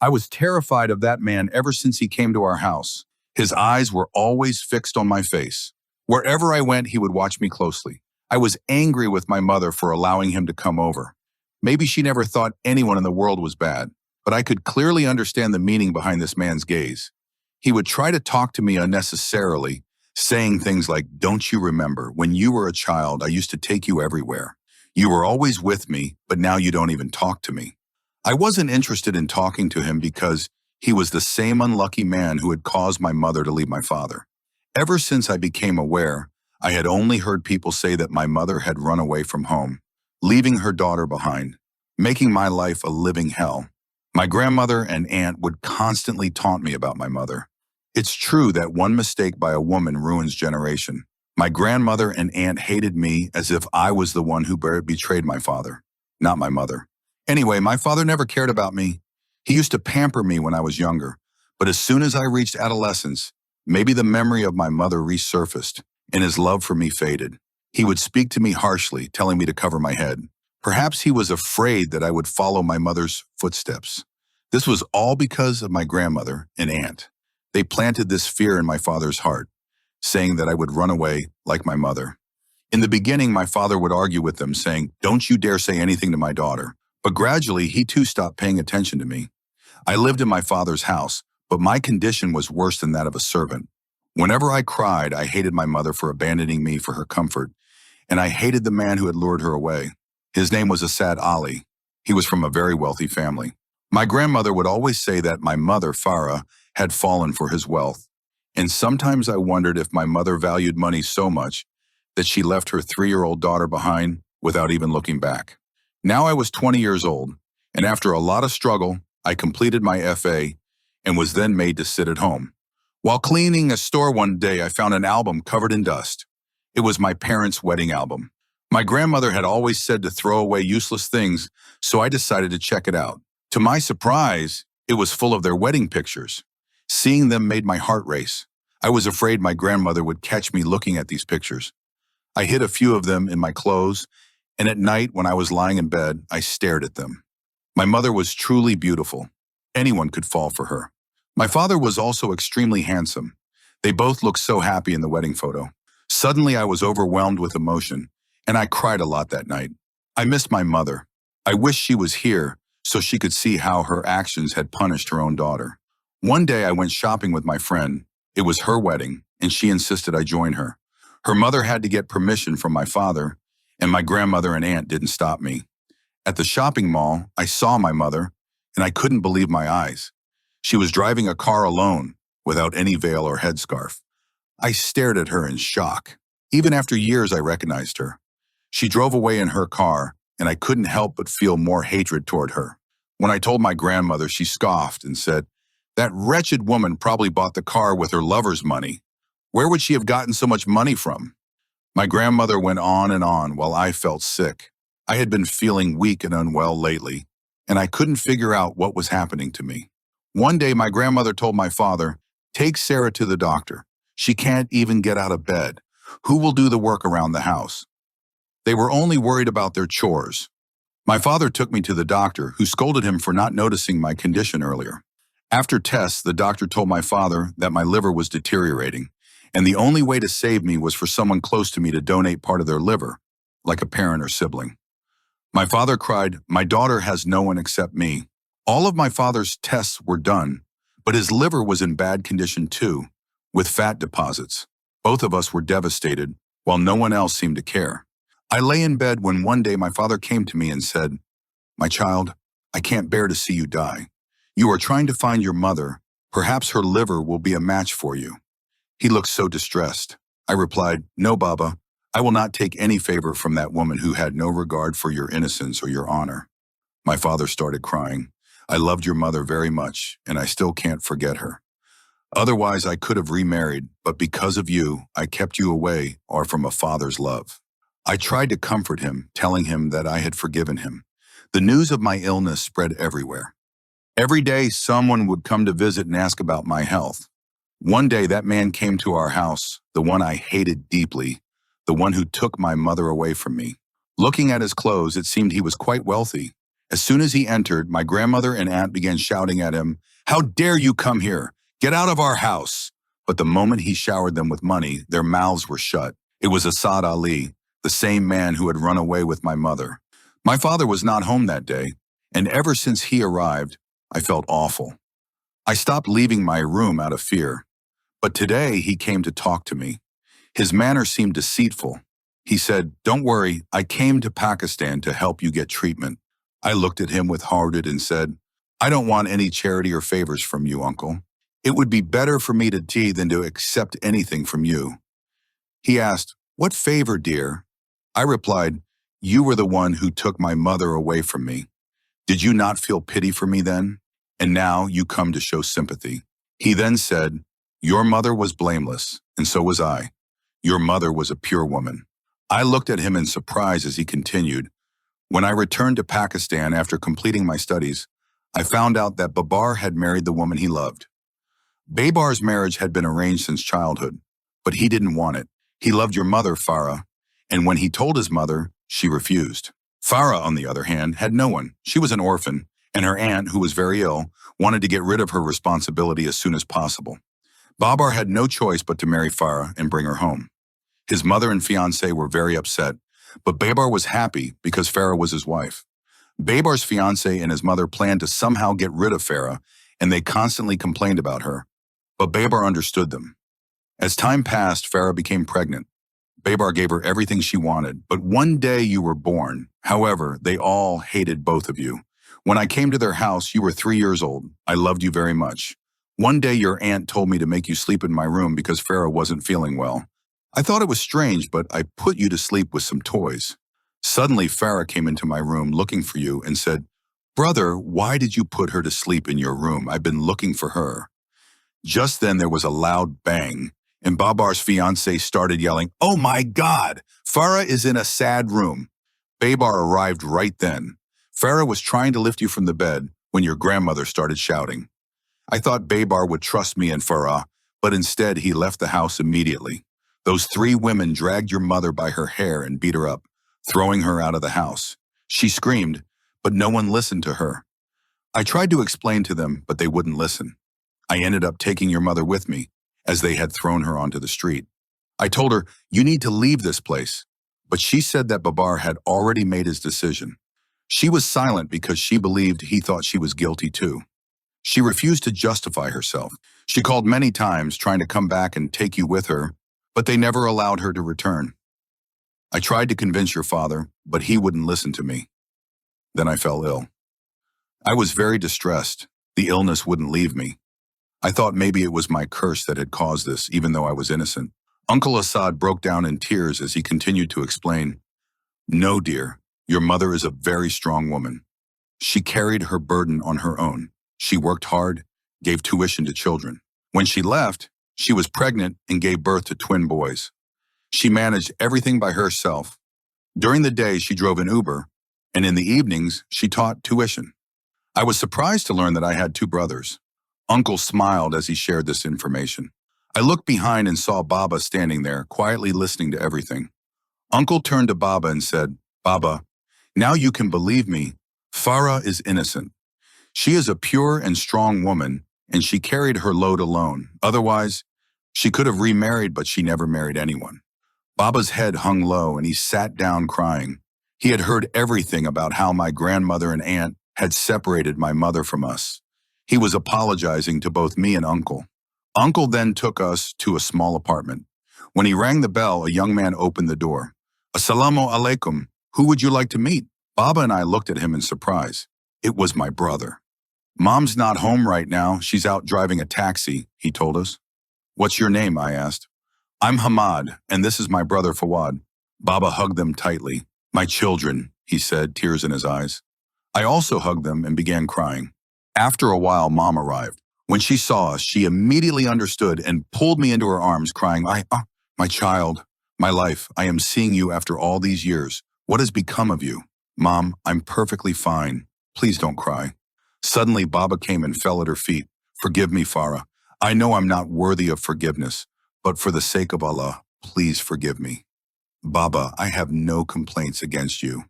I was terrified of that man ever since he came to our house. His eyes were always fixed on my face. Wherever I went, he would watch me closely. I was angry with my mother for allowing him to come over. Maybe she never thought anyone in the world was bad, but I could clearly understand the meaning behind this man's gaze. He would try to talk to me unnecessarily, saying things like, "Don't you remember, when you were a child, I used to take you everywhere. You were always with me, but now you don't even talk to me." I wasn't interested in talking to him because he was the same unlucky man who had caused my mother to leave my father. Ever since I became aware, I had only heard people say that my mother had run away from home, leaving her daughter behind, making my life a living hell. My grandmother and aunt would constantly taunt me about my mother. It's true that one mistake by a woman ruins generation. My grandmother and aunt hated me as if I was the one who betrayed my father, not my mother. Anyway, my father never cared about me. He used to pamper me when I was younger, but as soon as I reached adolescence, maybe the memory of my mother resurfaced and his love for me faded. He would speak to me harshly, telling me to cover my head. Perhaps he was afraid that I would follow my mother's footsteps. This was all because of my grandmother and aunt. They planted this fear in my father's heart, saying that I would run away like my mother. In the beginning, my father would argue with them, saying, "Don't you dare say anything to my daughter." But gradually, he too stopped paying attention to me. I lived in my father's house, but my condition was worse than that of a servant. Whenever I cried, I hated my mother for abandoning me for her comfort, and I hated the man who had lured her away. His name was Asad Ali. He was from a very wealthy family. My grandmother would always say that my mother, Farah, had fallen for his wealth. And sometimes I wondered if my mother valued money so much that she left her 3-year-old daughter behind without even looking back. Now I was 20 years old, and after a lot of struggle, I completed my FA and was then made to sit at home. While cleaning a store one day, I found an album covered in dust. It was my parents' wedding album. My grandmother had always said to throw away useless things, so I decided to check it out. To my surprise, it was full of their wedding pictures. Seeing them made my heart race. I was afraid my grandmother would catch me looking at these pictures. I hid a few of them in my clothes, and at night when I was lying in bed, I stared at them. My mother was truly beautiful. Anyone could fall for her. My father was also extremely handsome. They both looked so happy in the wedding photo. Suddenly, I was overwhelmed with emotion, and I cried a lot that night. I missed my mother. I wished she was here so she could see how her actions had punished her own daughter. One day, I went shopping with my friend. It was her wedding, and she insisted I join her. Her mother had to get permission from my father, and my grandmother and aunt didn't stop me. At the shopping mall, I saw my mother, and I couldn't believe my eyes. She was driving a car alone, without any veil or headscarf. I stared at her in shock. Even after years, I recognized her. She drove away in her car, and I couldn't help but feel more hatred toward her. When I told my grandmother, she scoffed and said, "That wretched woman probably bought the car with her lover's money. Where would she have gotten so much money from?" My grandmother went on and on while I felt sick. I had been feeling weak and unwell lately, and I couldn't figure out what was happening to me. One day, my grandmother told my father, "Take Sarah to the doctor. She can't even get out of bed. Who will do the work around the house?" They were only worried about their chores. My father took me to the doctor, who scolded him for not noticing my condition earlier. After tests, the doctor told my father that my liver was deteriorating, and the only way to save me was for someone close to me to donate part of their liver, like a parent or sibling. My father cried, "My daughter has no one except me." All of my father's tests were done, but his liver was in bad condition too, with fat deposits. Both of us were devastated, while no one else seemed to care. I lay in bed when one day my father came to me and said, "My child, I can't bear to see you die. You are trying to find your mother. Perhaps her liver will be a match for you." He looked so distressed. I replied, "No, Baba, I will not take any favor from that woman who had no regard for your innocence or your honor." My father started crying. "I loved your mother very much, and I still can't forget her. Otherwise, I could have remarried, but because of you, I kept you away or from a father's love." I tried to comfort him, telling him that I had forgiven him. The news of my illness spread everywhere. Every day, someone would come to visit and ask about my health. One day, that man came to our house, the one I hated deeply, the one who took my mother away from me. Looking at his clothes, it seemed he was quite wealthy, As soon as he entered, my grandmother and aunt began shouting at him, "How dare you come here? Get out of our house!" But the moment he showered them with money, their mouths were shut. It was Asad Ali, the same man who had run away with my mother. My father was not home that day, and ever since he arrived, I felt awful. I stopped leaving my room out of fear. But today he came to talk to me. His manner seemed deceitful. He said, "Don't worry, I came to Pakistan to help you get treatment." I looked at him with hearted and said, "I don't want any charity or favors from you, uncle. It would be better for me to tea than to accept anything from you." He asked, "What favor, dear?" I replied, "You were the one who took my mother away from me. Did you not feel pity for me then? And now you come to show sympathy." He then said, "Your mother was blameless, and so was I. Your mother was a pure woman." I looked at him in surprise as he continued. "When I returned to Pakistan after completing my studies, I found out that Babar had married the woman he loved. Babar's marriage had been arranged since childhood, but he didn't want it. He loved your mother, Farah, and when he told his mother, she refused. Farah, on the other hand, had no one. She was an orphan, and her aunt, who was very ill, wanted to get rid of her responsibility as soon as possible. Babar had no choice but to marry Farah and bring her home. His mother and fiancé were very upset, but Babar was happy because Farah was his wife. Babar's fiancé and his mother planned to somehow get rid of Farah, and they constantly complained about her. But Babar understood them. As time passed, Farah became pregnant. Babar gave her everything she wanted, but one day you were born. However, they all hated both of you. When I came to their house, you were 3 years old. I loved you very much. One day your aunt told me to make you sleep in my room because Farah wasn't feeling well. I thought it was strange, but I put you to sleep with some toys. Suddenly, Farah came into my room looking for you and said, "Brother, why did you put her to sleep in your room? I've been looking for her." Just then there was a loud bang, and Babar's fiancé started yelling, "Oh my God! Farah is in a sad room." Babar arrived right then. Farah was trying to lift you from the bed when your grandmother started shouting. I thought Babar would trust me and Farah, but instead he left the house immediately. Those 3 women dragged your mother by her hair and beat her up, throwing her out of the house. She screamed, but no one listened to her. I tried to explain to them, but they wouldn't listen. I ended up taking your mother with me, as they had thrown her onto the street. I told her, "You need to leave this place," but she said that Babar had already made his decision. She was silent because she believed he thought she was guilty too. She refused to justify herself. She called many times trying to come back and take you with her, but they never allowed her to return. I tried to convince your father, but he wouldn't listen to me. Then I fell ill. I was very distressed. The illness wouldn't leave me. I thought maybe it was my curse that had caused this, even though I was innocent. Uncle Assad broke down in tears as he continued to explain. "No, dear, your mother is a very strong woman. She carried her burden on her own. She worked hard, gave tuition to children. When she left, she was pregnant and gave birth to twin boys. She managed everything by herself. During the day, she drove an Uber, and in the evenings, she taught tuition. I was surprised to learn that I had 2 brothers. Uncle smiled as he shared this information. I looked behind and saw Baba standing there, quietly listening to everything. Uncle turned to Baba and said, "Baba, now you can believe me. Farah is innocent. She is a pure and strong woman, and she carried her load alone. Otherwise, she could have remarried, but she never married anyone." Baba's head hung low, and he sat down crying. He had heard everything about how my grandmother and aunt had separated my mother from us. He was apologizing to both me and Uncle. Uncle then took us to a small apartment. When he rang the bell, a young man opened the door. "Assalamu alaikum. Who would you like to meet?" Baba and I looked at him in surprise. It was my brother. "Mom's not home right now. She's out driving a taxi," he told us. "What's your name?" I asked. "I'm Hamad, and this is my brother Fawad." Baba hugged them tightly. "My children," he said, tears in his eyes. I also hugged them and began crying. After a while, Mom arrived. When she saw us, she immediately understood and pulled me into her arms, crying, My child, my life, I am seeing you after all these years. What has become of you?" "Mom, I'm perfectly fine. Please don't cry." Suddenly, Baba came and fell at her feet. "Forgive me, Farah. I know I'm not worthy of forgiveness, but for the sake of Allah, please forgive me." "Baba, I have no complaints against you.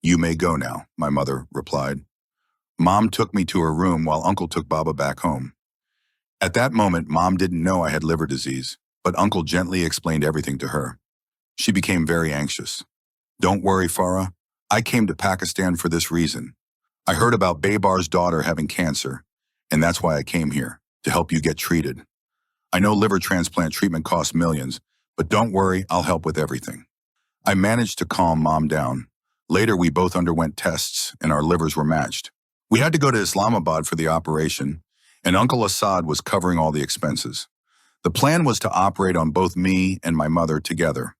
"You may go now," my mother replied. Mom took me to her room while Uncle took Baba back home. At that moment, Mom didn't know I had liver disease, but Uncle gently explained everything to her. She became very anxious. "Don't worry, Farah. I came to Pakistan for this reason. I heard about Baybar's daughter having cancer, and that's why I came here, to help you get treated. I know liver transplant treatment costs millions, but don't worry, I'll help with everything." I managed to calm Mom down. Later, we both underwent tests, and our livers were matched. We had to go to Islamabad for the operation, and Uncle Assad was covering all the expenses. The plan was to operate on both me and my mother together.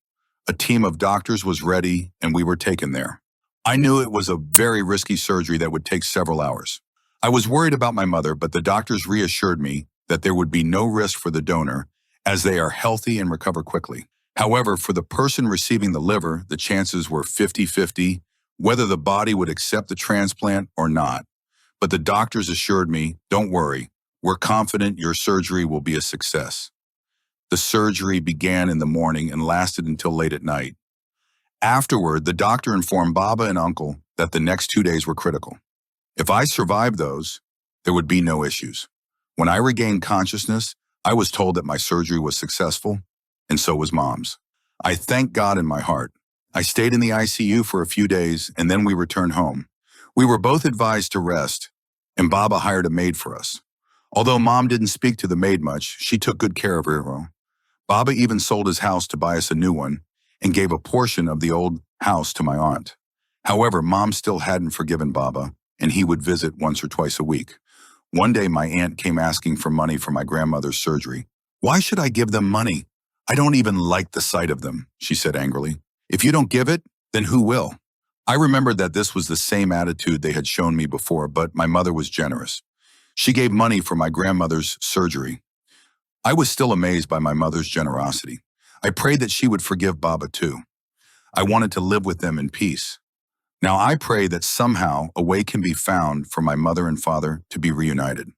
A team of doctors was ready, and we were taken there. I knew it was a very risky surgery that would take several hours. I was worried about my mother, but the doctors reassured me that there would be no risk for the donor, as they are healthy and recover quickly. However, for the person receiving the liver, the chances were 50-50, whether the body would accept the transplant or not. But the doctors assured me, "Don't worry, we're confident your surgery will be a success." The surgery began in the morning and lasted until late at night. Afterward, the doctor informed Baba and Uncle that the next 2 days were critical. If I survived those, there would be no issues. When I regained consciousness, I was told that my surgery was successful, and so was Mom's. I thank God in my heart. I stayed in the ICU for a few days, and then we returned home. We were both advised to rest, and Baba hired a maid for us. Although Mom didn't speak to the maid much, she took good care of her. Baba even sold his house to buy us a new one and gave a portion of the old house to my aunt. However, Mom still hadn't forgiven Baba, and he would visit once or twice a week. One day, my aunt came asking for money for my grandmother's surgery. "Why should I give them money? I don't even like the sight of them," she said angrily. "If you don't give it, then who will?" I remembered that this was the same attitude they had shown me before, but my mother was generous. She gave money for my grandmother's surgery. I was still amazed by my mother's generosity. I prayed that she would forgive Baba too. I wanted to live with them in peace. Now I pray that somehow a way can be found for my mother and father to be reunited.